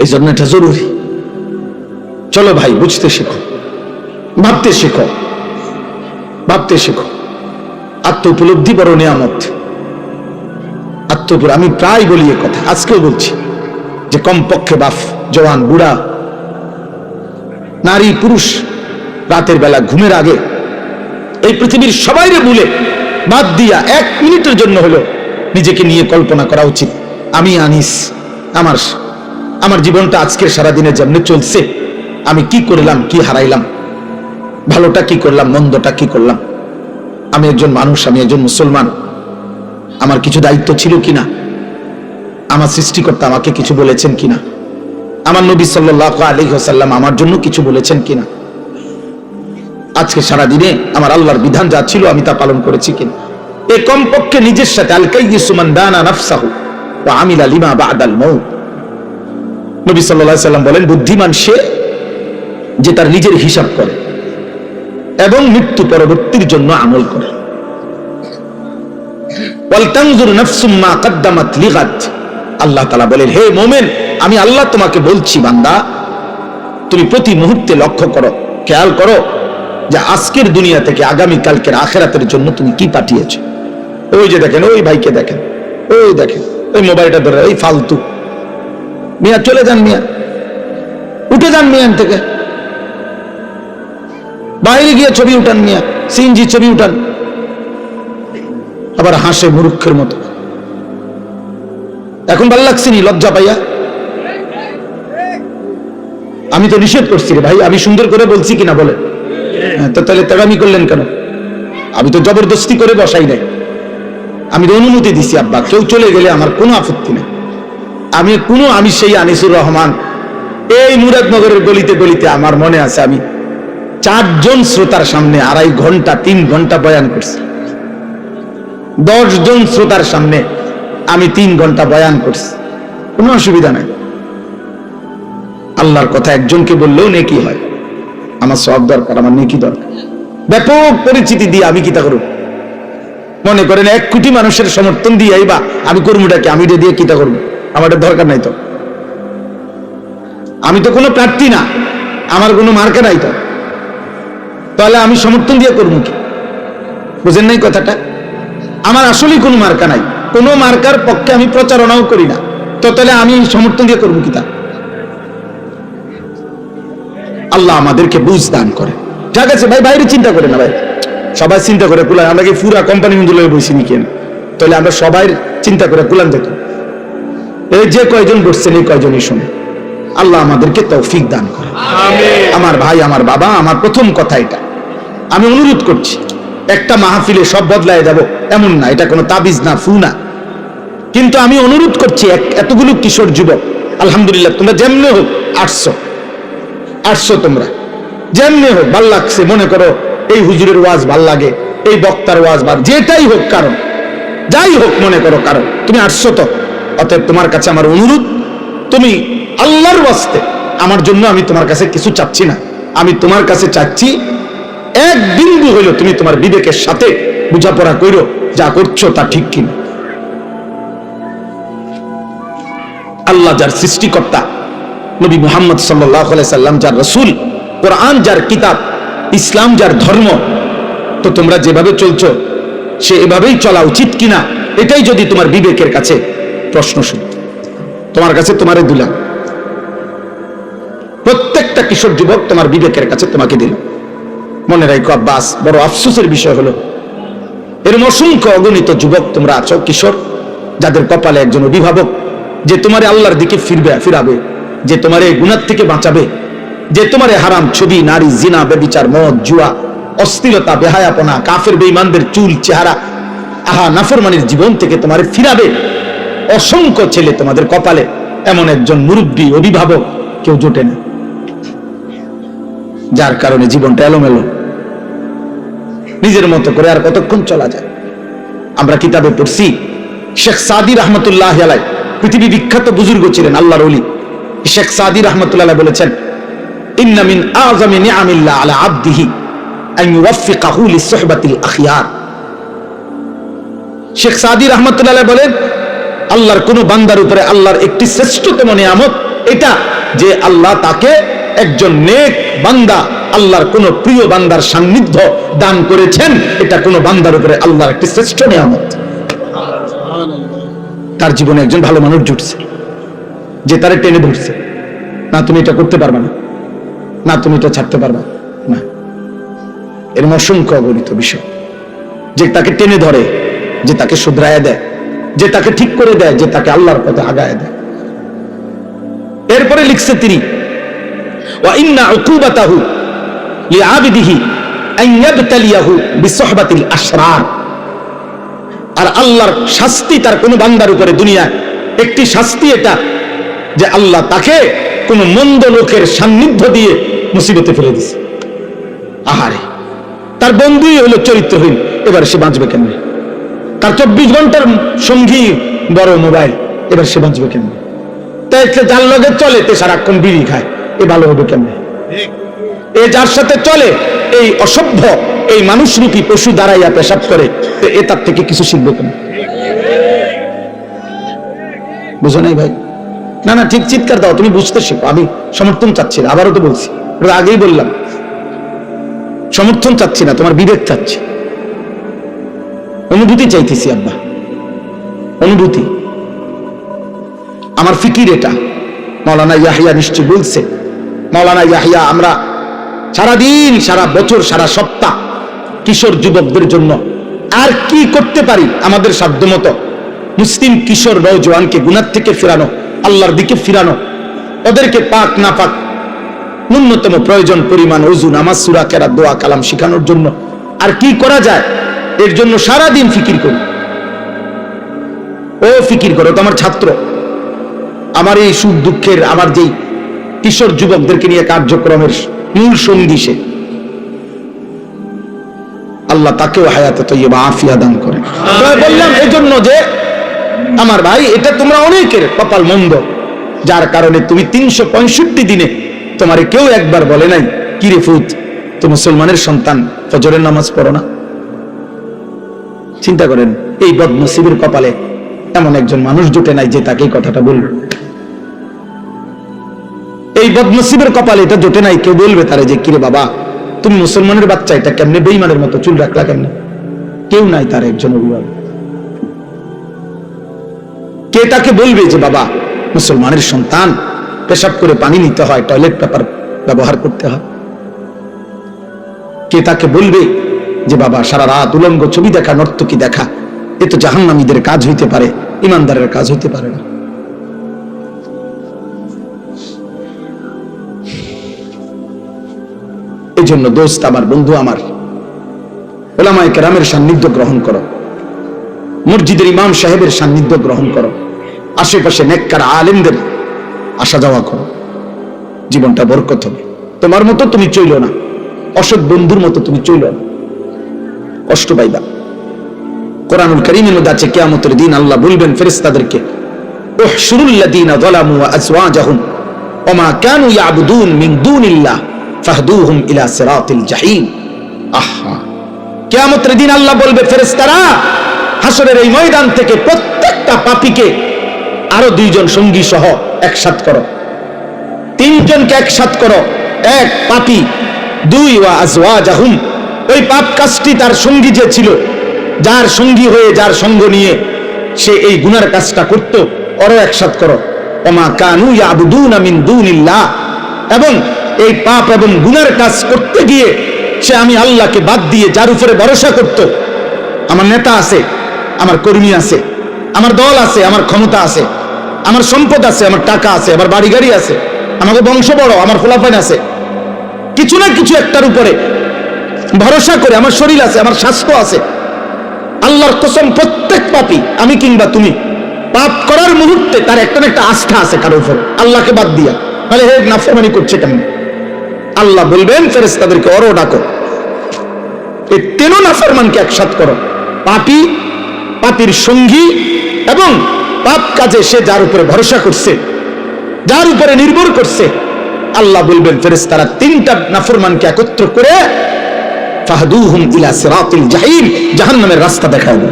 এই জন্য এটা জরুরি। চলো ভাই, বুঝতে শেখো, ভাবতে শেখো, ভাবতে শেখো। আত্ম উপলব্ধি বড় নিয়ামত। আমি প্রায় বলি এ কথা, আজকেও বলছি যে কমপক্ষে বাপ, জওয়ান, বুড়া, নারী, পুরুষ রাতের বেলা ঘুমের আগে এই পৃথিবীর সবাইরে ভুলে বাদ দিয়া 1 মিনিটের জন্য হলো নিজেকে নিয়ে কল্পনা করা উচিত। আমি আনিস, আমার জীবনটা আজকের সারাদিনে যেমনি চলছে, আমি কি করলাম, কি হারাইলাম, ভালোটা কি করলাম, মন্দটা কি করলাম। আমি একজন মানুষ, আমি একজন মুসলমান, আমার কিছু দায়িত্ব ছিল কিনা, আমার সৃষ্টিকর্তা আমাকে কিছু বলেছেন কিনা, আমার নবী সাল্লাল্লাহু আলাইহি ওয়াসাল্লাম আমার জন্য কিছু বলেছেন কিনা, আজকে সারাদিনে আমার আল্লাহর বিধান যা ছিল আমি তা পালন করেছি কিনা। এই কমপক্ষে নিজের সাথে আল কাইয়িসু মান দানা নাফসাহু ওয়া আমিলা লিমা বা'দাল মাউত। নবী সাল্লাল্লাহু আলাইহি ওয়াসাল্লাম বলেন, বুদ্ধিমান সে যে তার নিজের হিসাব করে এবং মৃত্যু পরবর্তীর জন্য আমল করে। ওয়াল তানজুর নাফসুম মা কদ্দামাত লিগাদ। আল্লাহ তাআলা বলেন, হে মুমিন, আমি আল্লাহ তোমাকে বলছি বান্দা, তুমি প্রতি মুহূর্তে লক্ষ্য করো, খেয়াল করো যে আজকের দুনিয়া থেকে আগামী কালকের আখিরাতের জন্য তুমি কি পাঠিয়েছো। ওই যে দেখেন, ওই ভাইকে দেখেন, ওই দেখেন, ওই মোবাইলটা ধরে, ওই ফালতু মিয়া, চলে যান মিয়া, উঠে যান মিয়া থেকে, বাইরে গিয়ে ছবি উঠান মিয়া, সিএনজি ছবি উঠান, আবার হাসে মূর্খের মতো। এখন ভালো লাগছে নি লজ্জা পাইয়া? আমি তো নিষেধ করছি রে ভাই, আমি সুন্দর করে বলছি কিনা বলে? তো তাহলে তেগামি করলেন কেন? আমি তো জবরদস্তি করে বসাই নাই, আমি তো অনুমতি দিছি। আব্বা, কেউ চলে গেলে আমার কোনো আপত্তি নেই। আমি সেই আনিসুর রহমান, এই মুরাদনগরের গলিতে গলিতে আমার মনে আছে আমি 4 জন শ্রোতার সামনে 2.5 ঘন্টা 3 ঘন্টা বয়ান করছি। 10 জন শ্রোতার সামনে আমি 3 ঘন্টা বয়ান করছি, কোনো অসুবিধা নাই। আল্লাহর কথা একজনকে বললেও নেকি হয়। আমার সওয়াব দরকার, আমার নেকি দরকার। ব্যাপক পরিচিতি দিয়ে আমি কি তা করব? মনে করেন 1 কোটি মানুষের সমর্থন দিয়ে আইবা, আমি কর্মটাকে আমি দিয়ে কি তা করবো? আমার দরকার নাই তো। আমি তো কোনো প্রার্থী না, আমার কোনো মার্কা নাই তো, তাহলে আমি সমর্থন দিয়ে করবো কি? বুঝেন নাই কথাটা? আমার আসলেই কোনো মার্কা নাই, কোনো মার্কার পক্ষে আমি প্রচারণাও করি না, তো তাহলে আমি সমর্থন দিয়ে করবো কি তা? আল্লাহ আমাদেরকে বুঝ দান করে। ঠিক আছে ভাই, বাইরে চিন্তা করে না ভাই, সবাই চিন্তা করে কুলান। আমরা কি পুরা কোম্পানি মধ্যে বসি নি কেন? তাহলে আমরা সবাই চিন্তা করে কুলান দেখো, এই যে কয়জন বসছেন এই কয়জনই শুনে। আল্লাহ আমাদেরকে তৌফিক দান করে। আমার ভাই, আমার বাবা, আমার প্রথম কথা এটা, আমি অনুরোধ করছি, একটা মাহফিলে সব বদলায় যাব এমন না, এটা কোনো তাবিজ না, ফু না, কিন্তু আমি অনুরোধ করছি এতগুলো কিশোর যুবক, আলহামদুলিল্লাহ তোমরা যেমনি হোক আসছো, তোমরা যেমনি হোক ভাল লাগছে, মনে করো এই হুজুরের ওয়াজ ভাল লাগে, এই বক্তার ওয়াজ ভাল, যেটাই হোক কারণ, যাই হোক মনে করো কারণ, তুমি আসছো তো। অতএব তোমার কাছে আমার অনুরোধ, তুমি আল্লাহর ওয়াস্তে, আমার জন্য আমি তোমার কাছে কিছু চাচ্ছি না, আমি তোমার কাছে চাচ্ছি 1 বিন্দু হইল তুমি তোমার বিবেকের সাথে বুঝাপড়া করো, যা করছো তা ঠিক কিনা। আল্লাহ যার সৃষ্টিকর্তা, নবী মুহাম্মদ সাল্লাল্লাহু আলাইহি সাল্লাম যার রাসূল, কোরআন যার কিতাব, ইসলাম যার ধর্ম, তো তোমরা যেভাবে চলছো সে এভাবেই চলা উচিত কিনা, এটাই যদি তোমার বিবেকের কাছে প্রশ্ন শুনে, তোমার কাছে তোমারে দিলাম, প্রত্যেকটা কিশোর যুবক তোমার বিবেকের কাছে তোমাকে দিল। মনে রাখো আব্বাস, বড় আফসোসের বিষয় হলো এরকম অসংখ্য অগণিত যুবক তোমরা আছো, কিশোর, যাদের কপালে একজন অভিভাবক যে তোমারে আল্লাহর দিকে ফিরাবে, যে তোমারে গুনাহ থেকে বাঁচাবে, যে তোমারে হারাম ছবি, নারী, জিনা, ব্যভিচার, মদ, জুয়া, অস্থিরতা, বেহায়াপনা, কাফের বেঈমানদের চুল চেহারা, নাফরমানির জীবন থেকে তোমারে ফিরাবে। অসংখ্য ছেলে তোমাদের কপালে, এমন একজন মুরব্বী অভিভাবক কেউ জোটে না, যার কারণে জীবনটা এলোমেলো, নিজের মতো করে আর কতক্ষণ চলা যায়। আমরা কিতাবে পড়ছি, শেখ সাদি রহমতুল্লাহ আলাইহি, পৃথিবী বিখ্যাত বুজুর্গ ছিলেন, আল্লাহর ওলি। শেখ সাদি রহমতুল্লাহ বলেছেন, ইন্না মিন আযমি নিআমিল্লাহ আলা আবদিহি আন ইউওয়াফিকাহু লিসুহবাতিল আখিয়ার। শেখ সাদি রহমতুল্লাহ বলেন, আল্লাহর কোন বান্দার উপরে আল্লাহর একটি শ্রেষ্ঠতম নিয়ামত এটা যে আল্লাহ তাকে একজন নেক বান্দা, আল্লাহর কোন প্রিয় বান্দার সান্নিধ্য দান করেছেন, এটা কোন বান্দার উপরে আল্লাহর একটি শ্রেষ্ঠ নিয়ামত। তার জীবনে একজন ভালো মানুষ জুটছে যে তারে টেনে ধরছে, না তুমি এটা করতে পারবে না, না তুমি এটা ছাড়তে পারবে না। এর অসংখ্য অগণিত বিষয়, যে তাকে টেনে ধরে, যে তাকে শুধরায় দেয়, যে তাকে ঠিক করে দেয়, যে তাকে আল্লাহর পথে আগায় দেয়। এরপরে লিখছে তিনি, ওয়া ইন্না উকুবাতাহু লিআবিদিহি আন ইয়াবতালিয়াহু বিসহবাতিল আশরার। আর আল্লাহর শাস্তি তার কোন বান্দার উপরে দুনিয়ায় একটি শাস্তি এটা, যে আল্লাহ তাকে কোন মন্দ লোকের সান্নিধ্য দিয়ে মুসিবতে ফেলে দিছে। আহারে, তার বন্ধুই হলো চরিত্রহীন, এবার সে বাঁচবে কেন? তার 24 ঘন্টার সঙ্গী বড় মোবাইল, এবার সে বাঁচবে কেন? তাই যার লগে চলে তে সারাক্ষণ বিড়ি খায়, এ ভালো হবে কেন? এ যার সাথে চলে এই অসভ্য, এই মানুষরূপী পশু দাঁড়াইয়া পেশাব করে, তো এ তার থেকে কিছু শিখবে কেন? বুঝো নাই ভাই? না না, ঠিক চিৎকার দাও, তুমি বুঝতে শেখো। আমি সমর্থন চাচ্ছি না, আবারও তো বলছি, আগেই বললাম, সমর্থন চাচ্ছি না, তোমার বিবেক চাচ্ছি, অনুভূতি চাইতেছি। আব্বা, অনুভূতি আমার ফিকির এটা। মাওলানা ইয়াহিয়া নিশ্চয় বলছে, মাওলানা ইয়াহিয়া, আমরা সারাদিন, সারা বছর, সারা সপ্তাহ কিশোর যুবকদের জন্য আর কি করতে পারি আমাদের সাধ্যমতো, মুসলিম কিশোর নওজোয়ানকে গুনাহ থেকে ফিরানো, আল্লাহর দিকে ফিরানো, ওদেরকে পাক না পাক ন্যূনতম প্রয়োজন পরিমাণ ওযু, নামাজ, সূরা, কেরাত, দোয়া, কালাম শেখানোর জন্য আর কি করা যায়, এর জন্য সারাদিন ফিকির করি। ও ফিকির করো তো আমার ছাত্র, আমার এই সুখ দুঃখের, আমার যেই কিশোর যুবকদেরকে নিয়ে কার্যক্রমের মূল সঙ্গী সে, আল্লাহ তাকেও হায়াতে তৈয়বা আফিয়া দান করে। বললাম এই জন্য যে আমার ভাই, এটা তোমরা অনেকের কপাল মন্দ, যার কারণে তুমি 365 দিনে তোমারে কেউ একবার বলে নাই, কিরে ফুত, তো মুসলমানের সন্তান, ফজরের নামাজ পড়ো না? চিন্তা করেন, এই বদনসিবের কপালে এমন একজন মানুষ জুটে নাই যে তাকে এই কথাটা বলবে। এই বদনসিবের কপালে এটা জুটে নাই কেউ বলবে তারে যে, কিরে বাবা, তুমি মুসলমানের বাচ্চা, এটা কেমনে বেঈমানের মতো চুল রাখলা কেমনে? কেউ নাই তার একজন অভিভাবক। কে তাকে বলবে যে বাবা, মুসলমানের সন্তান, পেশাব করে পানি নিতে হয়, টয়লেট পেপার ব্যবহার করতে হয়? কে তাকে বলবে যে বাবা, সারা রাত উলঙ্গ ছবি দেখা, নর্তকী দেখা, এ তো জাহান্নামীদের কাজ হইতে পারে, ইমানদারের কাজ হইতে পারে না। এই জন্য দোস্ত আমার, বন্ধু আমার, উলামায়ে কেরামের সান্নিধ্য গ্রহণ করো, মসজিদের ইমাম সাহেবের সান্নিধ্য গ্রহণ করো, আশেপাশে নেককার আলেমদের আসা যাওয়া করো, জীবনটা বরকত হবে। তোমার মতো তুমি চইলো না, অসৎ বন্ধুর মতো তুমি চইলো না, কষ্ট পাইবা। কোরআনুল কারীমের মধ্যে আছে, কিয়ামতের দিন আল্লাহ বলবেন ফেরেশতাদেরকে, উহশুরুল লাযীনা যালামু ওয়া আজওয়াজাহুম ওয়া মা কানু ইয়াবুদুন মিন দুনিল্লাহ ফাহদুহুম ইলা সিরাতিল জাহিম। আহা, কিয়ামতের দিন আল্লাহ বলবে, ফেরেশতারা, হাসরের এই ময়দান থেকে প্রত্যেকটা পাপীকে আরো 2 জন সঙ্গী সহ একসাথ করো, 3 জনকে একসাথ করো, এক পাপী, 2 ওয়া আজওয়াজাহুম, ওই পাপ কাজটি তার সঙ্গী যে ছিল, যার সঙ্গী হয়ে, যার সঙ্গ নিয়ে সে এই গুনার কাজটা করত, ওরও একসাথ করো। ওয়া মা কানু ইয়াবুদুনা মিন দুনিল্লাহ, এবং এই পাপ এবং গুনার কাজ করতে গিয়ে সে আমি আল্লাহকে বাদ দিয়ে যার উপরে ভরসা করত, আমার নেতা আছে, আমার কর্মী আছে, আমার দল আছে, আমার ক্ষমতা আছে, আমার সম্পদ আছে, আমার টাকা আছে, আমার বাড়ি গাড়ি আছে, আমাকে বংশ বড়, আমার খোলাফান আছে, কিছু না কিছু একটার উপরে ভরসা করে, আমার শরীর আছে, আমার স্বাস্থ্য আছে। আল্লাহর কসম, প্রত্যেক পাপী, আমি কিংবা তুমি, পাপ করার মুহূর্তে তার একটা না একটা আস্থা আছে কারোর উপর, আল্লাহকে বাদ দিয়া, তাহলে হে নাফরমানি করছে কেন? আল্লাহ বলবেন ফেরেশতাদেরকে, ওরও ডাকো, এই 3 নাফরমানকে একসাথ করো, পাপী, পাপীর সঙ্গী, এবং পাপ কাজে সে যার উপরে ভরসা করছে, যার উপরে নির্ভর করছে। আল্লাহ বলবেন ফেরেশতারা 3টা নাফরমানকে একত্র করে ফাহদুহুম ইলা সিরাতিল জাহিম, জাহান্নামের রাস্তা দেখাবে।